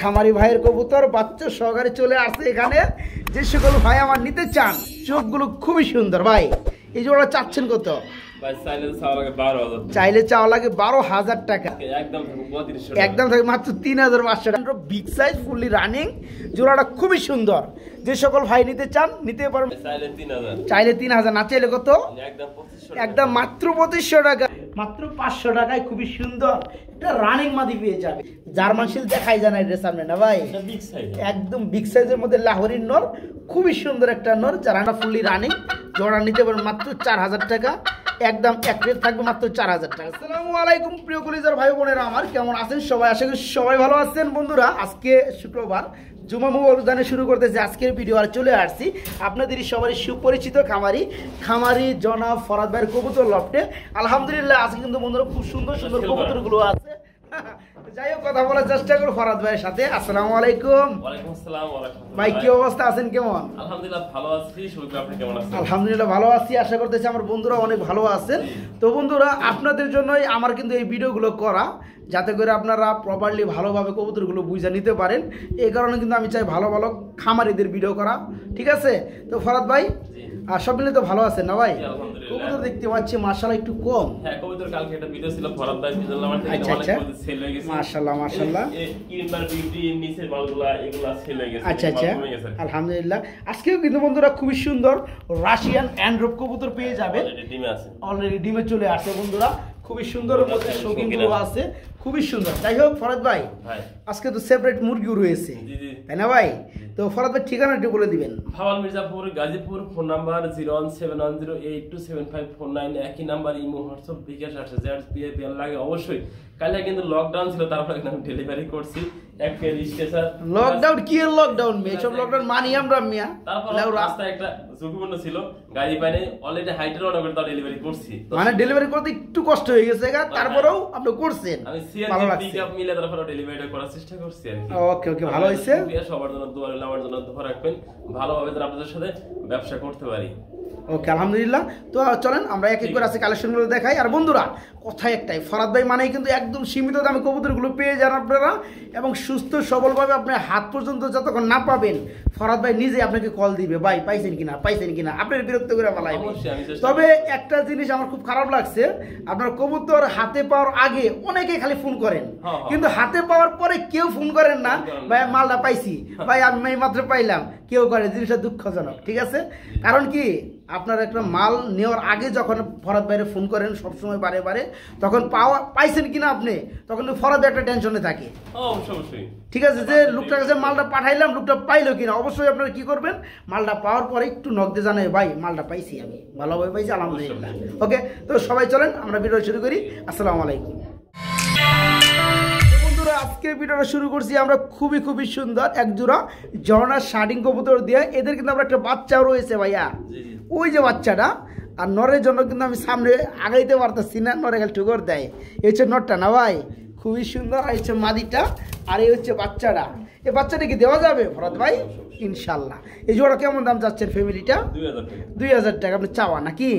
খামারি ভাইয়ের কবুতর বাচ্চা সহকারে চলে আসছে এখানে। যে সকল ভাই আমার নিতে চান, চোখগুলো খুবই সুন্দর ভাই। এই জোড়া চাচ্ছেন কত? চাইলে চাওয়া লাগে 12,000 টাকা, একদম থাকে মাত্র 3,500 টাকা। বিগ সাইজ ফুললি রানিং, জোড়াটা খুবই সুন্দর। যে সকল ভাই নিতে চান নিতে পারেন, চাইলে 3,000, না চাইলে কত? একদম মাত্র 2500 টাকা, মাত্র 500 টাকায় খুবই সুন্দর এটা রানিং মাদি পেয়ে যাবে। জার্মান শিল দেখাই যায় না এর সামনে না ভাই, একদম বিগ সাইজের মধ্যে লাহোরের নর, খুবই সুন্দর একটা নর, যারা ফুললি রানিং। জোড়া নিতে পারেন মাত্র 4,000 টাকা, একদম এক রেট থাকবে মাত্র 4,000 টাকা। আসসালামু আলাইকুম প্রিয় কলিজার ভাই বোনেরা আমার, কেমন আছেন সবাই? আশা করি সবাই ভালো আছেন। বন্ধুরা আজকে শুক্রবার, জুমা মুবারক জানিয়ে শুরু করতেছি আজকের ভিডিও। আর চলে আসছি আপনাদেরই সবারই সুপরিচিত খামারি জনাব ফরাদ ভাইয়ের কবুতর লফটে। আলহামদুলিল্লাহ আজকে কিন্তু বন্ধুরা খুব সুন্দর সুন্দর কবুতরগুলো আছে। যাই হোক, কথা বলার চেষ্টা করো ফরাদ ভাইয়ের সাথে। আসসালামু আলাইকুম। ওয়ালাইকুম আসসালাম ওয়া রাহমাতুল্লাহ। ভাই কি অবস্থা, আছেন কেমন? আলহামদুলিল্লাহ ভালো আছি, শুকর আপনি কেমন আছেন? আলহামদুলিল্লাহ ভালো আছি, আশা করতেছি আমার বন্ধুরা অনেক ভালো আছেন। তো বন্ধুরা আপনাদের জন্যই আমার কিন্তু এই ভিডিওগুলো করা, যাতে করে আপনারা প্রপারলি ভালোভাবে কবুতরগুলো বুঝে নিতে পারেন। এই কারণে কিন্তু আমি চাই ভালো ভালো খামারিদের ভিডিও করা, ঠিক আছে? তো ফরাদ ভাই আর সব মিলে তো ভালো আছেন না ভাই? কবুতর দেখতে পাচ্ছি মাশাআল্লাহ একটু কম। হ্যাঁ, কবুতর কালকে একটা ভিডিও ছিল ফরাদ ভাই বিজল্লাহ আমার থেকে অনেক কবুতর সেল হয়ে গেছে। মাশাআল্লাহ মাশাআল্লাহ, কিনবার বিউটি নিচের মালগুলা এগুলা সেল হয়ে গেছে। আচ্ছা আচ্ছা, আলহামদুলিল্লাহ। আজকেও কিন্তু বন্ধুরা খুবই সুন্দর রাশিয়ান অ্যান্ড্রপ কবুতর পেয়ে যাবে। ডিমে আছে, অলরেডি ডিমে চলে আসে বন্ধুরা, খুবই সুন্দর মধ্যে শৌখিনগুলো আছে, খুবই সুন্দর। যাই হোক ফরাদ ভাই, আজকে তো সেপারেট মুরগিও রয়েছে তাই না ভাই? তো ফরাদ ভাই ঠিকানাটি বলে দিবেন। ভাওয়াল মির্জাপুর, গাজীপুর। ফোন নাম্বার 01710827549, একই নাম্বার। ইমো, হোয়াটসঅ্যাপ, বিকাশ আছে। যার পিআইপি লাগে অবশ্যই। কালকে কিন্তু লকডাউন ছিল, তারপরে আমি ডেলিভারি করছি। লকডাউন কি এর লকডাউন মে, সব লকডাউন মানি আমরা মিয়া। তারপর রাস্তায় একটা ঝুঁকিপূর্ণ ছিল, গাড়ি পাইনি, অলরেডি হাইটের অর্ডার করে তাও ডেলিভারি করছি। মানে ডেলিভারি করতে একটু কষ্ট হয়ে গেছে, তারপরেও আপনি করছেন, আমি সিএনজি পিকআপ মিলে তারপরে ডেলিভারিটা করার চেষ্টা করছি আর কি। ওকে ওকে, ভালো হইছে। সবার জন্য দোয়া রইল, আমার জন্য দোয়া রাখবেন, ভালোভাবে যেন আপনাদের সাথে ব্যবসা করতে পারি। ওকে আলহামদুলিল্লাহ। তো চলেন আমরা এক এক করে আছে কালেকশনগুলো দেখাই। আর বন্ধুরা কথা একটাই, ফরাদ ভাই মানেই কিন্তু একদম সীমিত দামে কবুতরগুলো পেয়ে যান আপনারা, এবং সুস্থ সবলভাবে আপনার হাত পর্যন্ত যতক্ষণ না পাবেন ফরাদ ভাই নিজে আপনাকে কল দিবে, ভাই পাইছেন কিনা, আপনার বিরক্ত করে ফেলাইবে। তবে একটা জিনিস আমার খুব খারাপ লাগছে, আপনার কবুতর হাতে পাওয়ার আগে অনেকে খালি ফোন করেন, কিন্তু হাতে পাওয়ার পরে কেউ ফোন করেন না, ভাই মালটা পাইছি, ভাই আমি মাত্র পাইলাম, কেউ করে। জিনিসটা দুঃখজনক, ঠিক আছে? কারণ কি আপনার একটা মাল নেওয়ার আগে যখন ফরাদ ভাইরে ফোন করেন সবসময় বারে বারে, তখন পাইছেন কিনা আপনি, তখন ফরাদ ভাই একটা টেনশনে থাকে, ঠিক আছে? যে লোকটার কাছে মালটা পাঠাইলাম, লোকটা পাইলো কিনা। অবশ্যই আপনারা কি করবেন, মালটা পাওয়ার পরে একটু নগদে জানাই, ভাই মালটা পাইছি, আমি ভালোভাবে পাইছি আলহামদুলিল্লাহ। ওকে, তো সবাই চলেন আমরা ভিডিও শুরু করি। আসসালামু আলাইকুম। আজকের ভিডিওটা শুরু করছি আমরা খুবই সুন্দর এক জোড়া ঝর্ণার শার্টিং কবুতর দিয়ে। এদের কিন্তু আমরা একটা বাচ্চাও রয়েছে ভাইয়া, ওই যে বাচ্চাটা। আর নরের জন্য কিন্তু আমি সামনে আগাইতে পারতেছি না, নরে গেল ঠুকর দেয়। এই হচ্ছে নরটা না ভাই, খুবই সুন্দর। আর হচ্ছে মাদিটা, আর এই হচ্ছে বাচ্চাটা। এই বাচ্চাটা কি দেওয়া যাবে ফরাদ ভাই? ইনশাল্লাহ। এই জোড়া কেমন দাম চাচ্ছেন ফ্যামিলিটা? 2000 টাকা আপনি চাওয়া নাকি?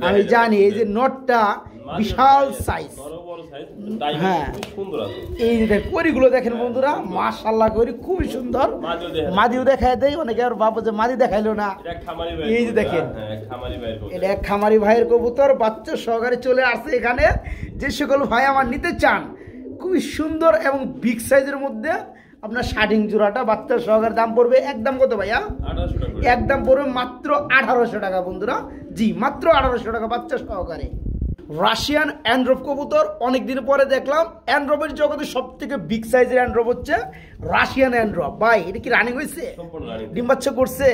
আমি জানি এই যে নটটা বিশাল সাইজ, হ্যাঁ এই যে করিগুলো দেখেন বন্ধুরা, মাশাআল্লাহ করি খুবই সুন্দর। মাদিও দেখায় দেয় অনেকে, আর বাবু যে মাদি দেখাইলো না। এই যে দেখেন, এটা এক খামারি ভাইয়ের কবুতর বাচ্চা সহকারে চলে আসছে এখানে। যে সকল ভাই আমার নিতে চান, খুবই সুন্দর এবং বিগ সাইজের মধ্যে আপনার শার্টিং জোড়াটা বাচ্চা সহকারে দাম পড়বে একদম কত ভাইয়া? একদম পড়বে মাত্র 1800 টাকা বন্ধুরা। জি মাত্র 1800 টাকা বাচ্চা সহকারে। রাশিয়ান অ্যান্ড্রপ কবুতর, অনেকদিন পরে দেখলাম। অ্যান্ড্রপের জগতে সব থেকে বিগ সাইজের অ্যান্ড্রপ হচ্ছে রাশিয়ান অ্যান্ড্রপ। ভাই এটা কি রানিং হয়েছে? ডিম বাচ্চা করছে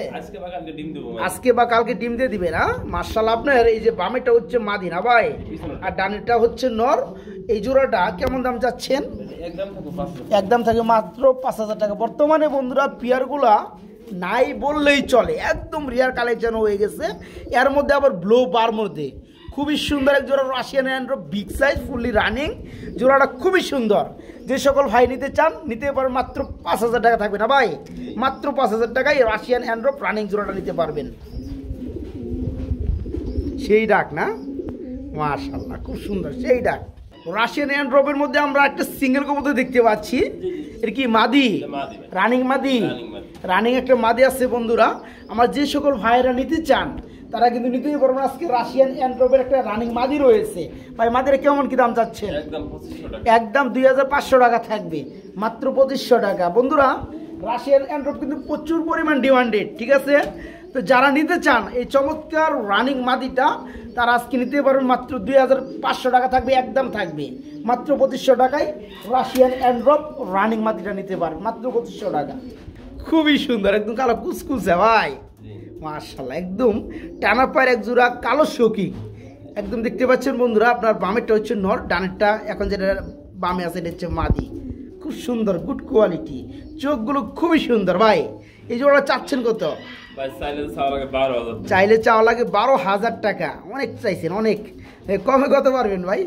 আজকে বা কালকে ডিম দিয়ে দিবে না? মাশাআল্লাহ। আপনার এই যে বামেটা হচ্ছে মাদি না ভাই, আর ডানেরটা হচ্ছে নর। এই জোড়াটা কেমন দাম চাচ্ছেন? একদম থাকে মাত্র 5000 টাকা। বর্তমানে বন্ধুরা পিয়ারগুলা নাই বললেই চলে, একদম রিয়ার কালেকশন হয়ে গেছে। এর মধ্যে আবার ব্লো বার মধ্যে খুবই সুন্দর এক জোড়া রাশিয়ান অ্যান্ড্রপ, বিগ সাইজ ফুললি রানিং। জোড়াটা খুবই সুন্দর। যে সকল ভাই নিতে চান নিতে পারেন, মাত্র 5000 টাকা থাকবে না ভাই? মাত্র 5000 টাকায় রাশিয়ান অ্যান্ড্রপ রানিং জোড়াটা নিতে পারবেন। সেই ডাক না, মাশাআল্লাহ খুব সুন্দর সেই ডাক। রাশিয়ান অ্যান্ড্রপের মধ্যে আমরা একটা সিঙ্গেল কবুতর দেখতে পাচ্ছি। এর কি মাদি? রানিং মাদি। রানিং একটা মাদি আছে বন্ধুরা। আমার যে সকল ভাইয়েরা নিতে চান তারা কিন্তু নিতেই পারবেন। আজকে রাশিয়ান অ্যান্ড্রপের একটা রানিং মাদি রয়েছে ভাই। মাদির কেমন কি দাম চাচ্ছেন? একদম 2500 টাকা থাকবে, মাত্র 2500 টাকা। বন্ধুরা রাশিয়ান অ্যান্ড্রপ কিন্তু প্রচুর পরিমাণ ডিমান্ডেড, ঠিক আছে? তো যারা নিতে চান এই চমৎকার রানিং মাদিটা তারা আজকে নিতে পারবেন, মাত্র 2500 টাকা থাকবে, একদম থাকবে মাত্র 2500 টাকায় রাশিয়ান অ্যান্ড্রপ রানিং মাদিটা নিতে পারবেন মাত্র 2500 টাকা। খুবই সুন্দর, একদম কালো কুচকুচে ভাই, মাশাআল্লাহ। একদম টানা পায়ের এক জোড়া কালো শৌকি, একদম দেখতে পাচ্ছেন বন্ধুরা। আপনার বামেরটা হচ্ছে নর, ডানেরটা এখন যেটা বামে আছে এটা হচ্ছে মাদি। খুব সুন্দর, গুড কোয়ালিটি, চোখগুলো খুবই সুন্দর ভাই। এই জোড়া চাচ্ছেন কত? চাইলে চাওয়া লাগে 12,000 টাকা। অনেক চাইছেন, অনেক কমে কত পারবেন ভাই?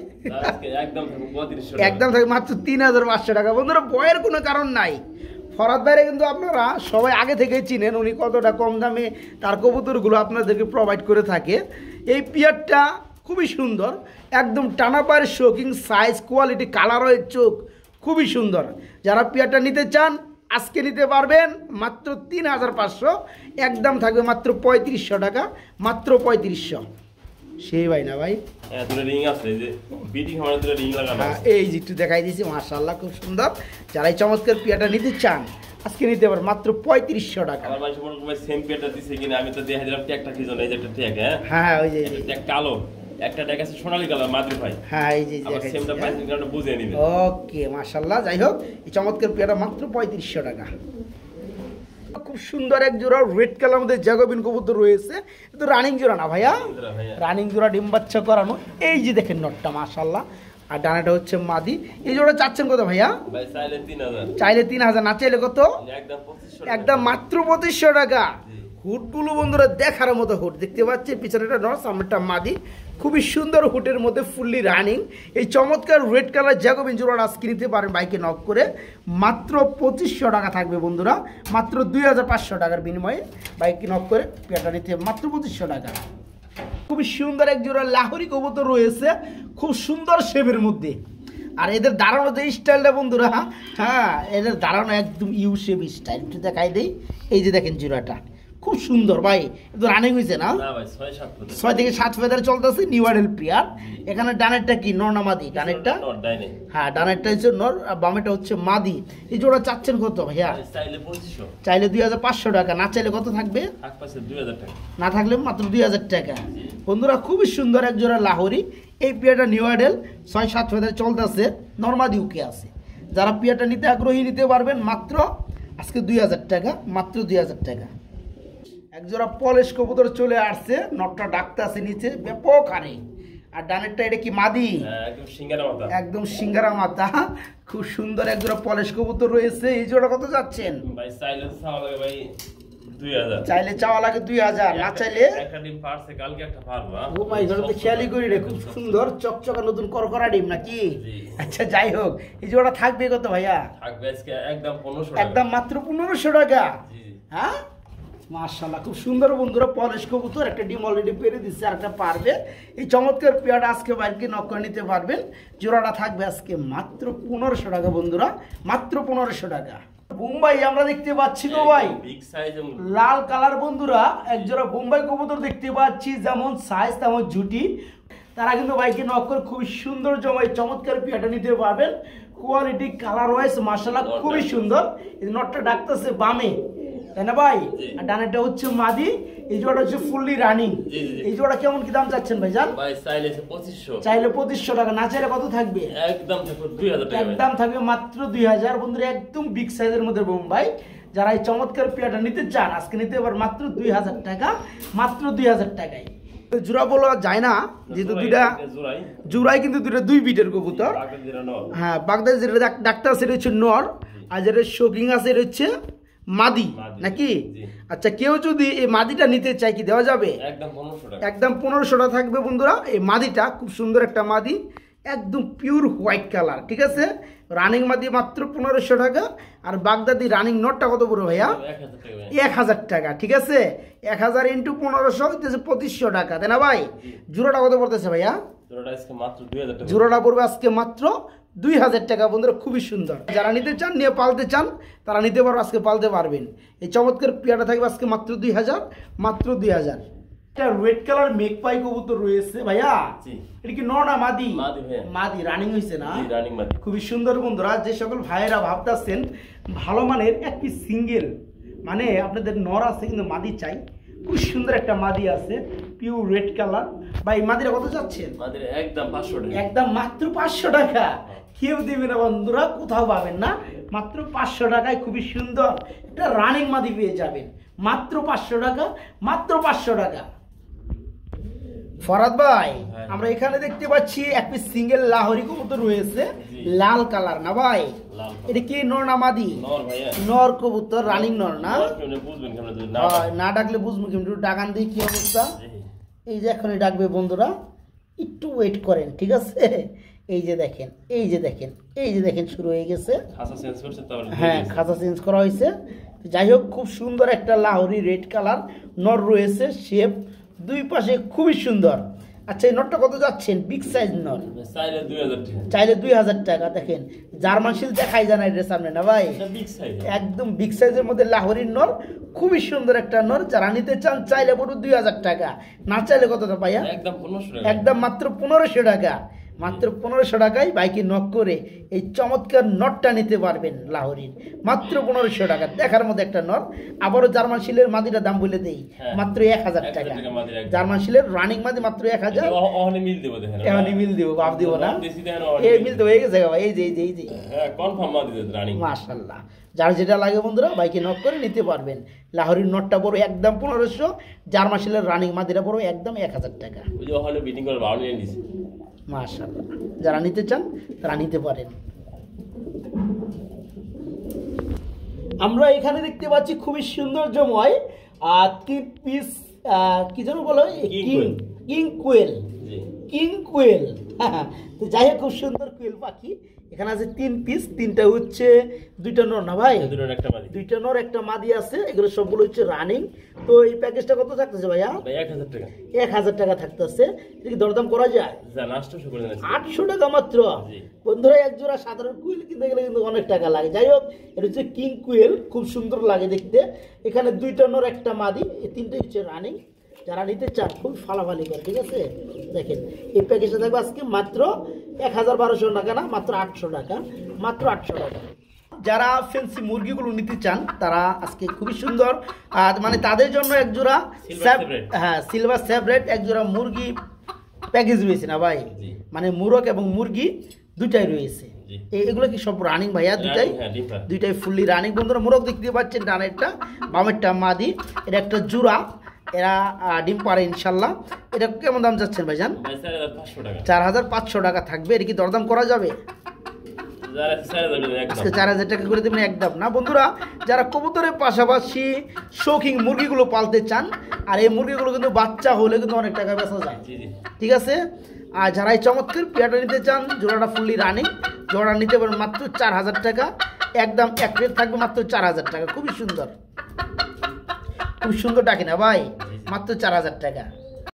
একদম থাকে মাত্র 3500 টাকা। বন্ধুরা বয়ের কোনো কারণ নাই। ফরাদ ভাইরে কিন্তু আপনারা সবাই আগে থেকেই চিনেন, উনি কতটা কম দামে তার কবুতরগুলো আপনাদেরকে প্রোভাইড করে থাকে। এই পিয়ারটা খুবই সুন্দর, একদম টানা পায়ের শোকিং, সাইজ, কোয়ালিটি, কালারের চোখ খুবই সুন্দর। যারা পিয়ারটা নিতে চান আজকে নিতে পারবেন মাত্র 3500, একদম থাকবে মাত্র 3500 টাকা, মাত্র 3500। সেই ভাই না ভাই? এই যে একটু দেখাই দিয়েছি, মাশাআল্লাহ খুব সুন্দর। যারা এই চমৎকার পিয়ারটা নিতে চান আজকে নিতে পারবেন মাত্র 3500 টাকা। হ্যাঁ ওই যে কালো একটা ট্যাগ আছে সোনালী কালার মাদ্রি ভাই। হ্যাঁ এই যে সেমটা প্রাইসিং কারণে বুঝিয়ে নেবেন। ওকে মাশাআল্লাহ। যাই হোক এই চমৎকার পেয়ারা মাত্র 3500 টাকা। খুব সুন্দর এক জোড়া রেড কালার মধ্যে জ্যাকোবিন কবুতর রয়েছে। এটা রানিং জোড়া না ভাইয়া? রানিং জোড়া, ডিম বাচ্চা করানো। এই যে দেখেন নটটা মাশাআল্লাহ, আর ডানাটা হচ্ছে মাদি। এই জোড়া চাচ্ছেন কত ভাইয়া? ভাই চাইলে 3000। চাইলে 3000, না চাইলে কত? একদম 2500। একদম মাত্র 2500 টাকা। হুটগুলো বন্ধুরা দেখার মতো হুট দেখতে পাচ্ছি, পিছনেটা নর, সামনেটা মাদি। খুবই সুন্দর হুটের মধ্যে ফুললি রানিং এই চমৎকার রেড কালার জ্যাকোবিন জোড়াটা আজকে নিতে পারেন বাইকে নক করে, মাত্র 2500 টাকা থাকবে বন্ধুরা। মাত্র 2500 টাকার বিনিময়ে বাইকে নক করে পেয়ারটা নিতে মাত্র 2500 টাকা। খুবই সুন্দর এক জোড়া লাহোরি কবুতর রয়েছে, খুব সুন্দর শেপের মধ্যে। আর এদের দাঁড়ানো যে স্টাইলটা বন্ধুরা, হ্যাঁ এদের দাঁড়ানো একদম ইউ শেপ স্টাইল। একটু দেখাই দেই, এই যে দেখেন জোড়াটা খুব সুন্দর ভাই। এটা রানিং হয়েছে না? 6 থেকে 7 ফেদার চলতেছে, নিউ আইডেল প্রিয়ার। এখানে ডানেরটা কি নর না মাদি? ডানেরটা, হ্যাঁ ডানেরটা হচ্ছে নর, আর বামেটা হচ্ছে মাদি। এই জোড়া চাচ্ছেন কত ভাইয়া? চাইলে 2500 টাকা, না চাইলে কত থাকবে? না থাকলে মাত্র 2000 টাকা। বন্ধুরা খুবই সুন্দর এক জোড়া লাহোরি। এই পিয়ারটা নিউ আইডেল 6-7 ফেদার চলতেছে, নর্মাদি উকে আছে। যারা পিয়ারটা নিতে আগ্রহী নিতে পারবেন মাত্র আজকে 2000 টাকা, মাত্র 2000 টাকা। একজোড়া পলিশ কবুতর চলে আসছে, নটটা ডাকতে আছে নিচে ব্যাপক হারে। আর ডানেরটা এটা কি মাদি? একদম সিঙ্গারা মাথা। খুব সুন্দর একজোড়া পলিশ কবুতর রয়েছে। এই জোড়া কত যাচ্ছেন? চাইলে চাওয়া লাগে 2000, না চাইলে খেয়ালি করি রে। খুব সুন্দর চকচকা নতুন করকরা ডিম নাকি? আচ্ছা যাই হোক, এই জোড়া থাকবে কত ভাইয়া? একদম মাত্র 1500 টাকা। হ্যাঁ মাশাআল্লাহ খুব সুন্দর বন্ধুরা পলিশ কবুতর। একটা ডিম অলরেডি পেরে দিচ্ছে, আর একটা পারবে। এই চমৎকার পেয়ারটা আজকে বাইকে নক করে নিতে পারবেন। জোড়াটা থাকবে আজকে মাত্র 1500 টাকা বন্ধুরা, মাত্র 1500 টাকা। বোম্বাই আমরা দেখতে পাচ্ছি তো ভাই, লাল কালার বন্ধুরা। এক জোড়া বোম্বাই কবুতর দেখতে পাচ্ছি, যেমন সাইজ তেমন জুটি। তারা কিন্তু বাইকে নক করে খুবই সুন্দর জমাই চমৎকার পেয়ারটা নিতে পারবেন। কোয়ালিটি, কালার ওয়াইজ মাশাআল্লাহ খুবই সুন্দর। এই নটটা ডাকতেছে বামে, তাই না ভাই? আর ডানেরটা হচ্ছে মাদি। এই জোড়া হচ্ছে ফুললি রানিং। এই জোড়া কেমন কি দাম চাচ্ছেন ভাইজান? ভাই চাইলে 2500। চাইলে 2500 টাকা, না চাইলে কত থাকবে? একদম থাকবে 2000 টাকা। একদম থাকবে মাত্র 2000 বন্ধুরা। একদম বিগ সাইজের মধ্যে বোম্বাই। যারা এই চমৎকার পেয়ারটা নিতে চান আজকে নিতে পারেন মাত্র 2000 টাকা, মাত্র 2000 টাকায়। জোড়া বলা যায় না, যেহেতু দুইটা জোড়াই, কিন্তু দুইটা 2 বিটের কবুতর। হ্যাঁ বাগদাদি যেটা ডাক্তার সেটা হচ্ছে নর, আর যেটা শোকিং আছে এটা হচ্ছে মাদি নাকি? আচ্ছা কেউ যদি এই মাদিটা নিতে চায় কি দেওয়া যাবে? একদম 1500 টাকা থাকবে বন্ধুরা। এই মাদিটা খুব সুন্দর একটা মাদি, একদম পিওর হোয়াইট কালার, ঠিক আছে? রানিং মাদি মাত্র 1500 টাকা। আর বাগদাদি রানিং নটটা কত পড়বে ভাইয়া? 1000 টাকা, ঠিক আছে? 1000 × 1500 হইতেছে 2500 টাকা, তাই না ভাই? জোড়াটা কত পড়তেছে ভাইয়া? জোড়াটা আজকে মাত্র 2000 টাকা। জোড়াটা পড়বে আজকে মাত্র 2000 টাকা বন্ধুরা, খুবই সুন্দর। যারা নিতে চান, নিয়ে পালতে চান, তারা নিতে পারো, আজকে পালতে পারবেন। এই চমৎকার পেয়ারটা থাকবে আজকে মাত্র 2000, মাত্র 2000। একটা রেড কালার মেঘপাই কবুতর রয়েছে ভাইয়া, এটা কি নর না মাদি? মাদি, রানিং হয়েছে না? রানিং মাদি, খুবই সুন্দর বন্ধুরা। যে সকল ভাইয়েরা ভাবতেছেন ভালো মানের একটি সিঙ্গেল, মানে আপনাদের নর আছে কিন্তু মাদি চাই, খুব সুন্দর একটা মাদি আছে পিওর রেড কালার। ভাই মাদিরা কত যাচ্ছেন? মাদিরা একদম 500 টাকা, একদম মাত্র 500 টাকা। কেউ দেবে না বন্ধুরা, কোথাও পাবেন না, মাত্র 500 টাকায় খুবই সুন্দর একটা রানিং মাদি পেয়ে যাবেন, মাত্র 500 টাকা, মাত্র 500 টাকা। ফরাদ ভাই, আমরা এখানে দেখতে পাচ্ছি একটি সিঙ্গেল লাহোরি কবুতর রয়েছে, লাল কালার না ভাই? এটা কি নর না মাদি? নর ভাইয়া, নর কবুতর, রানিং নর না? বুঝবেন কেমন যদি না ডাকলে বুঝবো কিন্তু, ডাকান দিয়ে কি অবস্থা। এই যে এখনই ডাকবে বন্ধুরা, একটু ওয়েট করেন, ঠিক আছে? এই যে দেখেন, এই যে দেখেন, এই যে দেখেন, শুরু হয়ে গেছে। খাঁচা চেঞ্জ করছে তাহলে? হ্যাঁ, খাঁচা চেঞ্জ করা হয়েছে। যাই হোক, খুব সুন্দর একটা লাহোরি রেড কালার নর রয়েছে, শেপ দুই পাশে খুবই সুন্দর। আচ্ছা, এই নটটা কত যাচ্ছেন? বিগ সাইজ নর, চাইলে 2000 টাকা। চাইলে 2000 টাকা। দেখেন জার্মান শিল দেখাই যায় না এটার সামনে না ভাই? একদম বিগ সাইজের মধ্যে লাহোরির নর, খুবই সুন্দর একটা নর। যারা নিতে চান চাইলে পুরো 2000 টাকা, না চাইলে কতটা পাইয়া? একদম 1500 টাকা, একদম মাত্র 1500 টাকা। মাত্র 1500 টাকায় বাইকে নক করে এই চমৎকার নটটা নিতে পারবেন লাহোরির, মাত্র 1500 টাকা। দেখার মধ্যে একটা নট। আবারও জার্মান শিলের মাদিটা দাম বলে দেই, মাত্র 1000 টাকা। জার্মান শিলের রানিং মাদি মাত্র 1000। ওখানে মিল দেব, দেখেন এখানে মিল দেব, বাপ দেব না, এই মিল দেব হয়ে গেছে ভাই। এই যে এই যে এই যে হ্যাঁ, কনফার্ম মাদি রানিং, মাশাআল্লাহ। যার যেটা লাগে বন্ধুরা বাইকে নক করে নিতে পারবেন। লাহোরির নটটা বড় একদম 1500, জার্মান শিলের রানিং মাদিটা বড় একদম 1000 টাকা। ওই যে ওখানে বিটিং করে ভালো নিয়ে নিছে, মাশাআল্লাহ। যারা নিতে চান তারা নিতে পারেন। আমরা এখানে দেখতে পাচ্ছি খুবই সৌন্দর্যময় 3 পিস, কি যেন বলো, কিং কুয়েল। কিং কুয়েল, তো যাই হোক, খুব সুন্দর কুয়েল পাখি। এখানে আছে 3 পিস, 3টা হচ্ছে 2টা নর না ভাই? 2টা নর একটা মাদি আছে। এগুলো সবগুলো হচ্ছে রানিং। তো এই প্যাকেজটা কত থাকতেছে ভাইয়া? 1000 টাকা। 1000 টাকা থাকতেছে। এটা কি দরদাম করা যায়? 800 টাকা মাত্র। বন্ধুরা, এক জোড়া সাধারণ কুইল কিনতে গেলে কিন্তু অনেক টাকা লাগে। যাই হোক, এটা হচ্ছে কিং কুইল, খুব সুন্দর লাগে দেখতে। এখানে 2টা নর একটা মাদি, এই 3টে হচ্ছে রানিং। যারা নিতে চান খুব ফালাফালি করে, ঠিক আছে? দেখেন এই প্যাকেজটা থাকবে আজকে মাত্র 1200 টাকা, না মাত্র 800 টাকা, মাত্র 800 টাকা। যারা ফেন্সি মুরগিগুলো নিতে চান তারা আজকে খুবই সুন্দর, মানে তাদের জন্য এক জোড়া, হ্যাঁ, সিলভার সেপারেট এক জোড়া মুরগি প্যাকেজ রয়েছে না ভাই? মানে মুরগ এবং মুরগি দুটাই রয়েছে। এগুলো কি সব রানিং ভাইয়া? দুইটাই ফুললি রানিং। বন্ধুরা, মুরগ দেখতে পাচ্ছেন, ডানেরটা বামেরটা মাদি। এটা একটা জোড়া, এরা ডিম পারে ইনশাল্লাহ। এটা কেমন দাম যাচ্ছেন ভাইজান? 4500 টাকা থাকবে। এটা কি দরদাম করা যাবে? আজকে 4000 টাকা করে দেবেন একদম না? বন্ধুরা, যারা কবুতরের পাশাপাশি শৌখিন মুরগিগুলো পালতে চান, আর এই মুরগিগুলো কিন্তু বাচ্চা হলে কিন্তু অনেক টাকা বেচা যায়, ঠিক আছে? আর যারা এই চমৎকার পেয়ারটা নিতে চান, জোড়াটা ফুললি রানিং, জোড়া নিতে পারেন মাত্র 4000 টাকা। একদম এক রেট থাকবে মাত্র 4000 টাকা। খুবই সুন্দর, খুব সুন্দর ডাকি না ভাই? মাত্র 4000 টাকা।